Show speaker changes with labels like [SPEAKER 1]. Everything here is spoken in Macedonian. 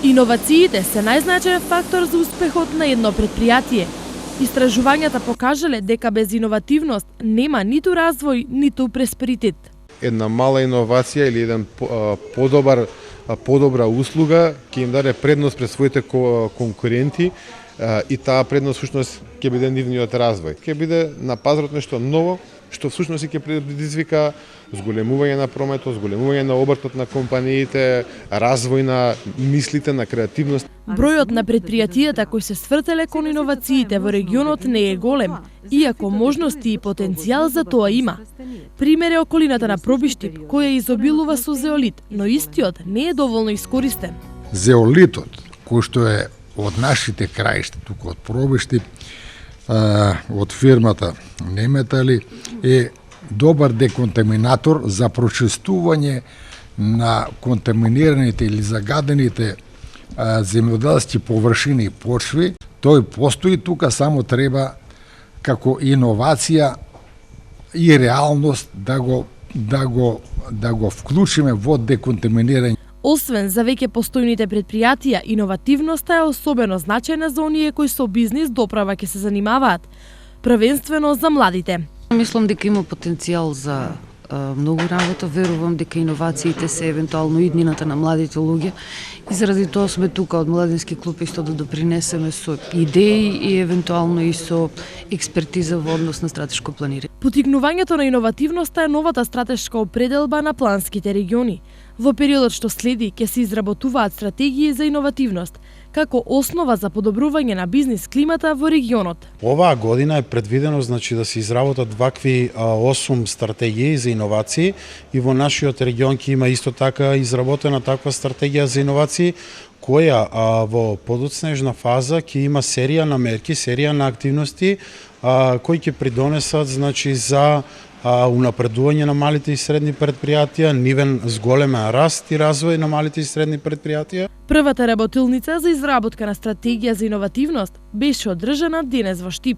[SPEAKER 1] Иновациите се најзначаен фактор за успехот на едно предпријатие. Истражувањата покажале дека без иновативност нема ниту развој, ниту просперитет.
[SPEAKER 2] Една мала иновација или еден подобра услуга ќе им даде предност пред своите конкуренти и таа предност всушност ќе биде нивниот развој. Ќе биде на пазарот нешто ново, што всушност ќе предизвика зголемување на прометот, зголемување на обртот на компаниите, развој на мислите, на креативност.
[SPEAKER 1] Бројот на предпријатијата кои се свртеле кон иновациите во регионот не е голем, иако можности и потенцијал за тоа има. Пример е околината на Пробиштип, која изобилува со зеолит, но истиот не е доволно искористен.
[SPEAKER 3] Зеолитот, кој што е од нашите краишта, тука од Пробиштип, од фирмата Неметали, е добар деконтаминатор за прочистување на контаминираните или загадените земјоделски површини и почви. Тој постои тука, само треба како иновација и реалност да го вклучиме во деконтаминирање.
[SPEAKER 1] Освен за веќе постојните предпријатија, иновативноста е особено значајна за оние кои со бизнис доправа ќе се занимаваат, првенствено за младите.
[SPEAKER 4] Мислам дека има потенцијал за многу работа, верувам дека иновациите се евентуално иднината на младите луѓе и заради тоа сме тука од Младински клуб исто да допринесеме со идеи и евентуално и со експертиза во однос на стратешко планирање.
[SPEAKER 1] Потикнувањето на иновативноста е новата стратешка определба на планските региони. Во периодот што следи ќе се изработуваат стратегии за иновативност, како основа за подобрување на бизнис климата во регионот.
[SPEAKER 5] Оваа година е предвидено да се изработат вакви 8 стратегии за иновации и во нашиот регион ќе има исто така изработена таква стратегија за иновации, која во подоцнежна фаза ќе има серија на мерки, серија на активности кои ќе придонесат за унапредување на малите и средни предпријатија, нивен зголемен раст и развој на малите и средни предпријатија.
[SPEAKER 1] Првата работилница за изработка на стратегија за иновативност беше одржана денес во Штип.